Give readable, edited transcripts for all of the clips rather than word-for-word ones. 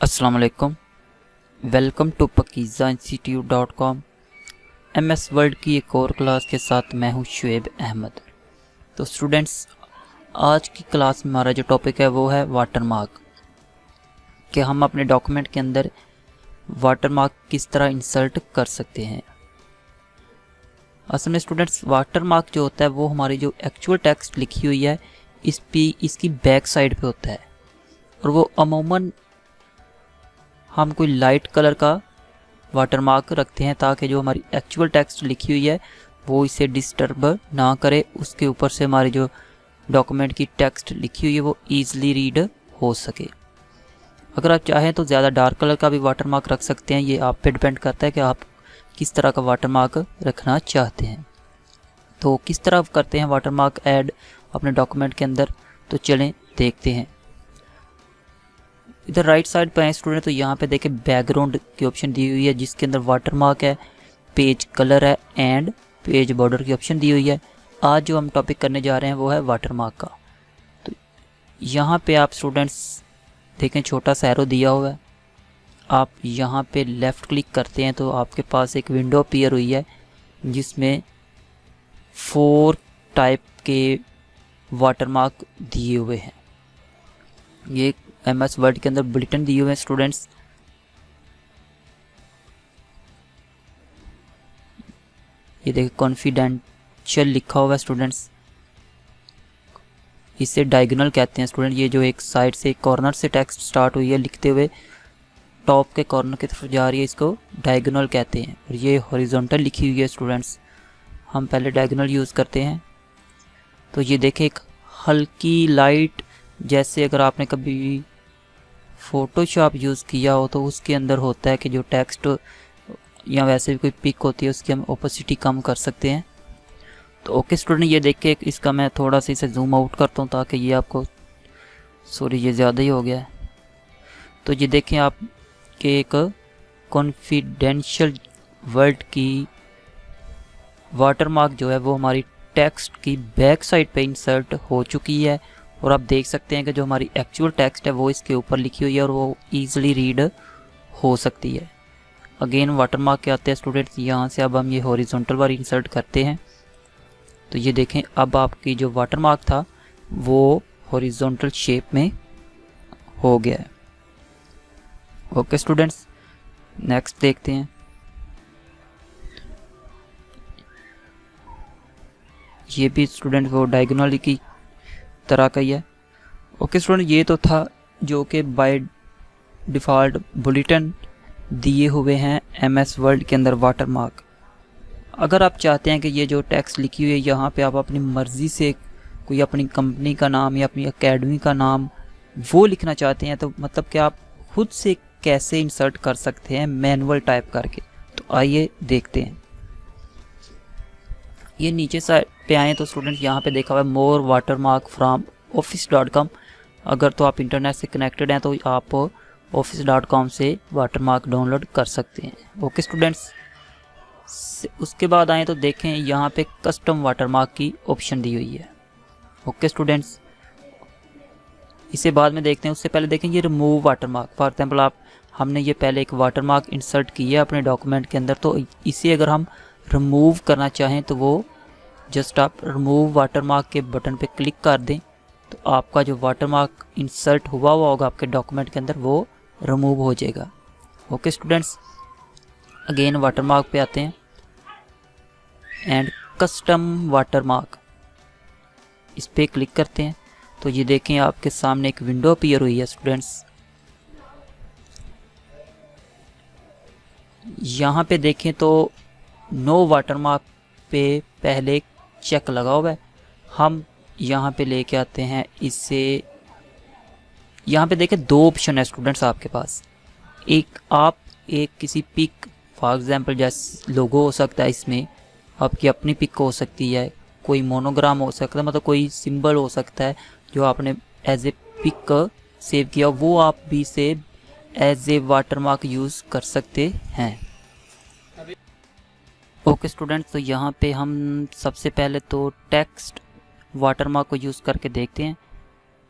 अस्सलाम वालेकुम। Welcome to pakizainstitute.com। MS world की एक और क्लास के साथ मैं हूं शुएब अहमद। तो स्टूडेंट्स, आज की क्लास में हमारा जो टॉपिक है वो है वाटरमार्क, कि हम अपने डॉक्यूमेंट के अंदर वाटरमार्क किस तरह इंसर्ट कर सकते हैं। असल में स्टूडेंट्स, वाटरमार्क जो होता है वो हमारी जो एक्चुअल टेक्स्ट लिखी हुई है इसकी बैक साइड पे होता है, और वो अमूमन हम कोई लाइट कलर का वाटरमार्क रखते हैं ताकि जो हमारी एक्चुअल टेक्स्ट लिखी हुई है वो इसे डिस्टर्ब ना करे, उसके ऊपर से हमारी जो डॉक्यूमेंट की टेक्स्ट लिखी हुई है वो ईज़िली रीड हो सके। अगर आप चाहें तो ज़्यादा डार्क कलर का भी वाटरमार्क रख सकते हैं, ये आप पे डिपेंड करता है कि आप किस तरह का वाटरमार्क रखना चाहते हैं। तो किस तरह करते हैं वाटरमार्क ऐड अपने डॉक्यूमेंट के अंदर, तो चलें देखते हैं। इधर राइट साइड पे है स्टूडेंट, तो यहाँ पे देखें बैकग्राउंड की ऑप्शन दी हुई है जिसके अंदर वाटरमार्क है, पेज कलर है एंड पेज बॉर्डर की ऑप्शन दी हुई है। आज जो हम टॉपिक करने जा रहे हैं वो है वाटरमार्क का। तो यहाँ पे आप स्टूडेंट्स देखें छोटा सा एरो दिया हुआ है, आप यहाँ पे लेफ़्ट क्लिक करते हैं तो आपके पास एक विंडो अपीयर हुई है जिसमें 4 टाइप के वाटरमार्क दिए हुए हैं। ये MS वर्ड के अंदर बुलेटिन दिए हुए हैं स्टूडेंट्स। ये देखिए कॉन्फिडेंशियल लिखा हुआ है स्टूडेंट्स, इसे डायगोनल कहते हैं स्टूडेंट। ये जो एक साइड से एक कॉर्नर से टेक्स्ट स्टार्ट हुई है लिखते हुए टॉप के कॉर्नर की तरफ जा रही है, इसको डायगोनल कहते हैं। और ये हॉरिजॉन्टल लिखी हुई है स्टूडेंट्स, हम पहले डायगोनल यूज़ करते हैं। तो ये देखें एक हल्की लाइट, जैसे अगर आपने कभी फ़ोटोशॉप यूज़ किया हो तो उसके अंदर होता है कि जो टेक्स्ट या वैसे भी कोई पिक होती है उसकी हम ओपेसिटी कम कर सकते हैं। तो ओके स्टूडेंट, ये देख के इसका मैं थोड़ा सा इसे जूम आउट करता हूँ ताकि ये आपको, सॉरी ये ज़्यादा ही हो गया है। तो ये देखें आप कि एक कॉन्फिडेंशियल वर्ड की वाटरमार्क जो है वो हमारी टेक्स्ट की बैक साइड पे इंसर्ट हो चुकी है, और आप देख सकते हैं कि जो हमारी एक्चुअल टेक्स्ट है वो इसके ऊपर लिखी हुई है और वो ईज़िली रीड हो सकती है। अगेन वाटरमार्क के आते हैं स्टूडेंट्स, यहाँ से अब हम ये हॉरिजॉन्टल बार इंसर्ट करते हैं। तो ये देखें अब आपकी जो वाटरमार्क था वो हॉरिजॉन्टल शेप में हो गया है। ओके स्टूडेंट्स, नेक्स्ट देखते हैं। ये भी स्टूडेंट वो डायगोनल की तरह का ही है। ओके स्टूडेंट, ये तो था जो कि बाय डिफ़ॉल्ट बुलेटिन दिए हुए हैं MS वर्ड के अंदर वाटरमार्क। अगर आप चाहते हैं कि ये जो टेक्स्ट लिखी हुई है यहाँ पे आप अपनी मर्ज़ी से कोई अपनी कंपनी का नाम या अपनी एकेडमी का नाम वो लिखना चाहते हैं, तो मतलब कि आप खुद से कैसे इंसर्ट कर सकते हैं मैनुअल टाइप करके। तो आइए देखते हैं। ये नीचे साइड पे आए तो स्टूडेंट यहाँ पे देखा हुआ है मोर वाटरमार्क फ्रॉम office.com। अगर तो आप इंटरनेट से कनेक्टेड हैं तो आप office.com से वाटरमार्क डाउनलोड कर सकते हैं। ओके स्टूडेंट्स, उसके बाद आए तो देखें यहाँ पे कस्टम वाटरमार्क की ऑप्शन दी हुई है। ओके स्टूडेंट्स, इसे बाद में देखते हैं, उससे पहले देखें ये रिमूव वाटरमार्क। फॉर एग्जाम्पल हमने ये पहले एक वाटरमार्क इंसर्ट की है अपने डॉक्यूमेंट के अंदर, तो इसे अगर हम रिमूव करना चाहें तो वो जस्ट आप रिमूव वाटरमार्क के बटन पे क्लिक कर दें, तो आपका जो वाटरमार्क इंसर्ट हुआ होगा आपके डॉक्यूमेंट के अंदर वो रिमूव हो जाएगा। ओके स्टूडेंट्स, अगेन वाटरमार्क पे आते हैं एंड कस्टम वाटरमार्क, इस पे क्लिक करते हैं। तो ये देखें आपके सामने एक विंडो अपीयर हुई है स्टूडेंट्स। यहाँ पे देखें तो नो वाटरमार्क पे पहले चेक लगा हुआ है, हम यहाँ पे लेके आते हैं इससे। यहाँ पे देखें 2 ऑप्शन है स्टूडेंट्स आपके पास। एक किसी पिक, फॉर एग्जांपल जैसे लोगो हो सकता है, इसमें आपकी अपनी पिक हो सकती है, कोई मोनोग्राम हो सकता है, मतलब कोई सिंबल हो सकता है जो आपने एज ए पिक सेव किया, वो आप भी इसे एज ए वाटरमार्क यूज़ कर सकते हैं। ओके स्टूडेंट्स, तो यहाँ पे हम सबसे पहले तो टेक्स्ट वाटरमार्क को यूज़ करके देखते हैं,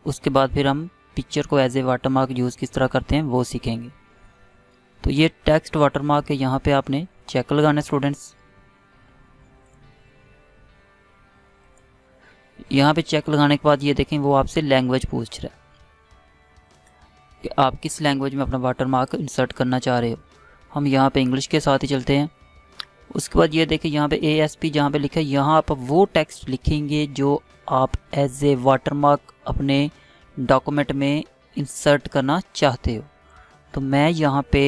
उसके बाद फिर हम पिक्चर को एज ए वाटरमार्क यूज़ किस तरह करते हैं वो सीखेंगे। तो ये टेक्स्ट वाटरमार्क है, यहाँ पे आपने चेक लगाना है स्टूडेंट्स। यहाँ पे चेक लगाने के बाद ये देखें वो आपसे लैंग्वेज पूछ रहा है कि आप किस लैंग्वेज में अपना वाटरमार्क इंसर्ट करना चाह रहे हो। हम यहाँ पे इंग्लिश के साथ ही चलते हैं। उसके बाद ये देखें यहाँ पे ASP जहाँ पे लिखा है, यहाँ आप वो टेक्स्ट लिखेंगे जो आप एज ए वाटरमार्क अपने डॉक्यूमेंट में इंसर्ट करना चाहते हो। तो मैं यहाँ पे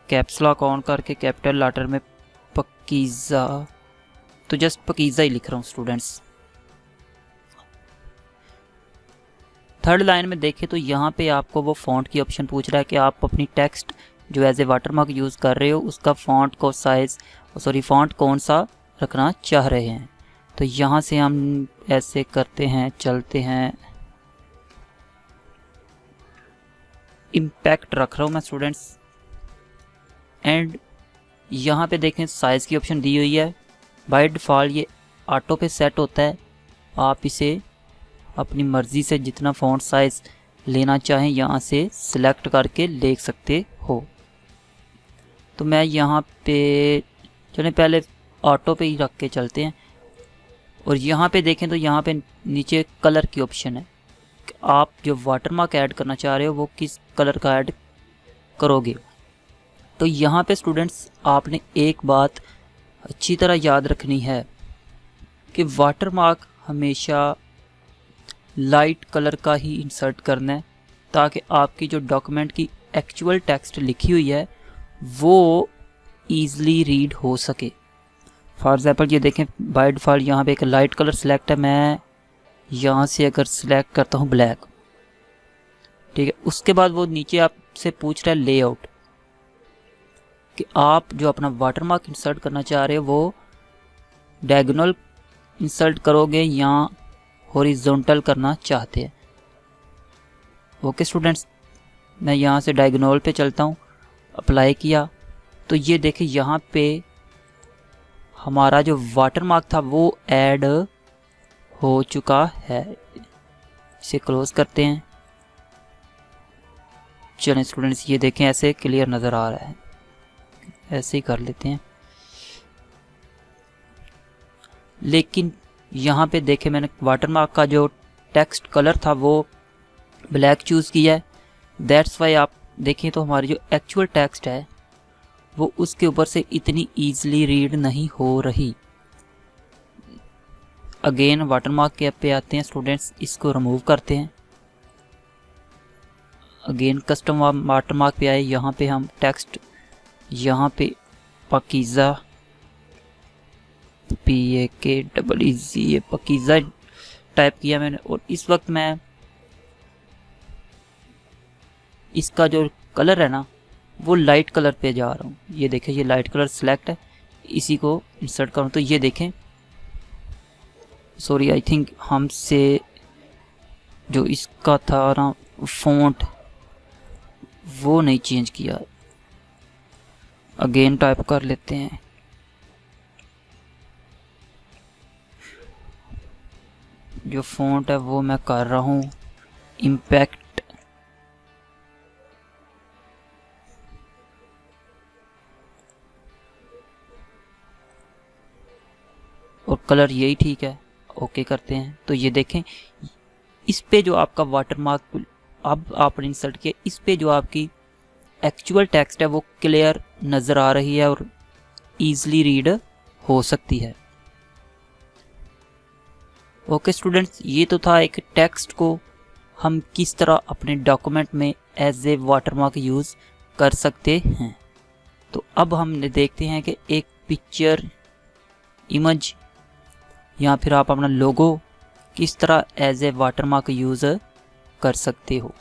कैप्स लॉक ऑन करके कैपिटल लेटर में पकीज़ा, तो जस्ट पकीज़ा ही लिख रहा हूँ स्टूडेंट्स। थर्ड लाइन में देखें तो यहाँ पे आपको वो फ़ॉन्ट की ऑप्शन पूछ रहा है कि आप अपनी टेक्स्ट जो एज ए वाटरमार्क यूज़ कर रहे हो उसका फ़ॉन्ट को फ़ॉन्ट कौन सा रखना चाह रहे हैं। तो यहाँ से हम ऐसे करते हैं, चलते हैं, इम्पैक्ट रख रहा हूँ मैं स्टूडेंट्स। एंड यहाँ पे देखें साइज़ की ऑप्शन दी हुई है, बाय डिफ़ॉल्ट ये ऑटो पे सेट होता है। आप इसे अपनी मर्ज़ी से जितना फ़ॉन्ट साइज़ लेना चाहें यहाँ से सिलेक्ट करके ले सकते हो। तो मैं यहाँ पे चलें पहले ऑटो पे ही रख के चलते हैं। और यहाँ पे देखें तो यहाँ पे नीचे कलर की ऑप्शन है कि आप जो वाटरमार्क ऐड करना चाह रहे हो वो किस कलर का ऐड करोगे। तो यहाँ पे स्टूडेंट्स आपने एक बात अच्छी तरह याद रखनी है कि वाटरमार्क हमेशा लाइट कलर का ही इंसर्ट करना है ताकि आपकी जो डॉक्यूमेंट की एक्चुअल टेक्स्ट लिखी हुई है वो ईज़िली रीड हो सके। फॉर एग्ज़ाम्पल ये देखें बाय डिफ़ॉल्ट यहाँ पे एक लाइट कलर सेलेक्ट है। मैं यहाँ से अगर सिलेक्ट करता हूँ ब्लैक, ठीक है, उसके बाद वो नीचे आपसे पूछ रहा है लेआउट कि आप जो अपना वाटरमार्क इंसर्ट करना चाह रहे हो वो डायगोनल इंसर्ट करोगे या हॉरिजॉन्टल करना चाहते हैं। ओके स्टूडेंट्स, मैं यहाँ से डायगोनल पे चलता हूँ, अप्लाई किया तो ये देखिए यहाँ पे हमारा जो वाटरमार्क था वो ऐड हो चुका है। इसे क्लोज करते हैं। चलें स्टूडेंट्स ये देखें ऐसे क्लियर नज़र आ रहा है, ऐसे ही कर लेते हैं। लेकिन यहाँ पे देखें मैंने वाटरमार्क का जो टेक्स्ट कलर था वो ब्लैक चूज़ किया है। दैट्स वाई आप देखें तो हमारी जो एक्चुअल टेक्स्ट है वो उसके ऊपर से इतनी ईजिली रीड नहीं हो रही। अगेन वाटरमार्क के पे आते हैं स्टूडेंट्स, इसको रिमूव करते हैं। अगेन कस्टम वाटरमार्क पे आए, यहाँ पे हम टेक्स्ट यहाँ पे पकीज़ा PAKEEZ पकीज़ा टाइप किया मैंने। और इस वक्त मैं इसका जो कलर है ना वो लाइट कलर पे जा रहा हूँ। ये देखें ये लाइट कलर सिलेक्ट है, इसी को इंसर्ट करूँ तो ये देखें, सॉरी आई थिंक हमसे जो इसका था ना फ़ॉन्ट वो नहीं चेंज किया। अगेन टाइप कर लेते हैं। जो फ़ॉन्ट है वो मैं कर रहा हूँ इम्पैक्ट, और कलर यही ठीक है। ओके करते हैं तो ये देखें इस पे जो आपका वाटरमार्क अब आपने इंसर्ट किया, इस पे जो आपकी एक्चुअल टेक्स्ट है वो क्लियर नज़र आ रही है और ईज़िली रीड हो सकती है। ओके स्टूडेंट्स, ये तो था एक टेक्स्ट को हम किस तरह अपने डॉक्यूमेंट में एज ए वाटरमार्क यूज़ कर सकते हैं। तो अब हम देखते हैं कि एक पिक्चर, इमेज या फिर आप अपना लोगो किस तरह एज ए वाटरमार्क यूज़ कर सकते हो।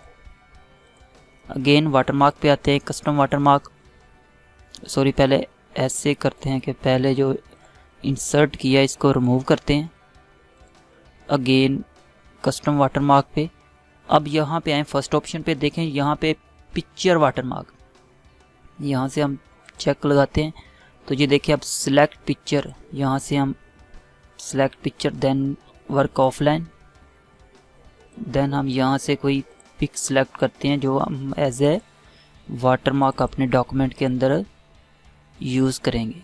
अगेन वाटरमार्क पे आते हैं, कस्टम वाटरमार्क, सॉरी पहले ऐसे करते हैं कि पहले जो इंसर्ट किया इसको रिमूव करते हैं। अगेन कस्टम वाटरमार्क पे, अब यहाँ पे आए फर्स्ट ऑप्शन पे, देखें यहाँ पे पिक्चर वाटरमार्क, यहाँ से हम चेक लगाते हैं तो ये देखिए अब सिलेक्ट पिक्चर, यहाँ से हम select picture then work offline, then हम यहाँ से कोई पिक सेलेक्ट करते हैं जो हम एज ए वाटरमार्क अपने डॉक्यूमेंट के अंदर यूज़ करेंगे।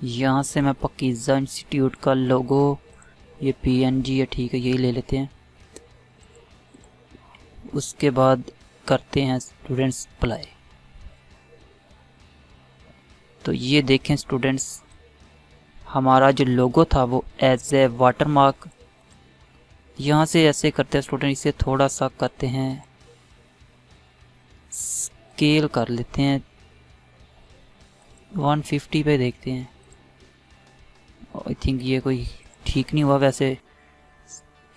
यहाँ से मैं पाकीज़ा इंस्टीट्यूट का लोगो, ये PNG है, ठीक है, यही ले लेते हैं। उसके बाद करते हैं स्टूडेंट्स अप्लाई। तो ये देखें स्टूडेंट्स, हमारा जो लोगो था वो एज ए वाटरमार्क, यहाँ से ऐसे करते हैं स्टूडेंट, इसे थोड़ा सा करते हैं, स्केल कर लेते हैं 150 पे, देखते हैं। आई थिंक ये कोई ठीक नहीं हुआ, वैसे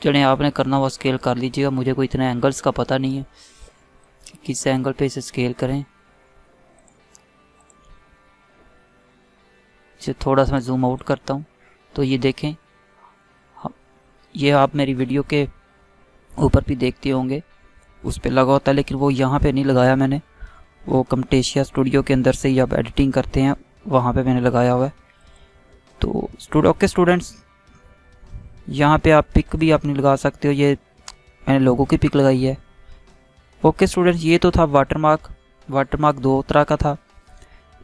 चलें आपने करना हुआ स्केल कर लीजिएगा, मुझे कोई इतने एंगल्स का पता नहीं है किस एंगल पे इसे स्केल करें। इसे थोड़ा सा मैं जूम आउट करता हूँ। तो ये देखें, ये आप मेरी वीडियो के ऊपर भी देखते होंगे, उस पर लगा होता है, लेकिन वो यहाँ पे नहीं लगाया मैंने, वो कमटेशिया स्टूडियो के अंदर से ही आप एडिटिंग करते हैं वहाँ पे मैंने लगाया हुआ है। तो ओके स्टूडेंट्स, यहाँ पे आप पिक भी आप नहीं लगा सकते हो, ये मैंने लोगों की पिक लगाई है। ओके स्टूडेंट्स, ये तो था वाटरमार्क दो तरह का था,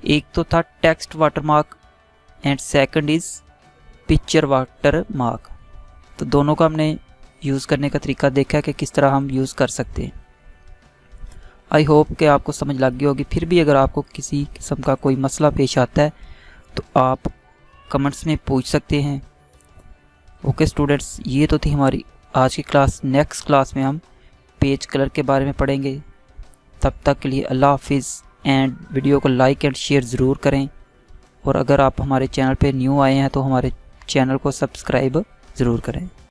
एक तो था text watermark and second is picture watermark. तो दोनों का हमने यूज़ करने का तरीका देखा कि किस तरह हम यूज़ कर सकते हैं। आई होप कि आपको समझ लग गई होगी। फिर भी अगर आपको किसी किस्म का कोई मसला पेश आता है तो आप कमेंट्स में पूछ सकते हैं। ओके स्टूडेंट्स, ये तो थी हमारी आज की क्लास। नेक्स्ट क्लास में हम पेज कलर के बारे में पढ़ेंगे। तब तक के लिए अल्लाह हाफिज़, एंड वीडियो को लाइक एंड शेयर ज़रूर करें। और अगर आप हमारे चैनल पे न्यू आए हैं तो हमारे चैनल को सब्सक्राइब ज़रूर करें।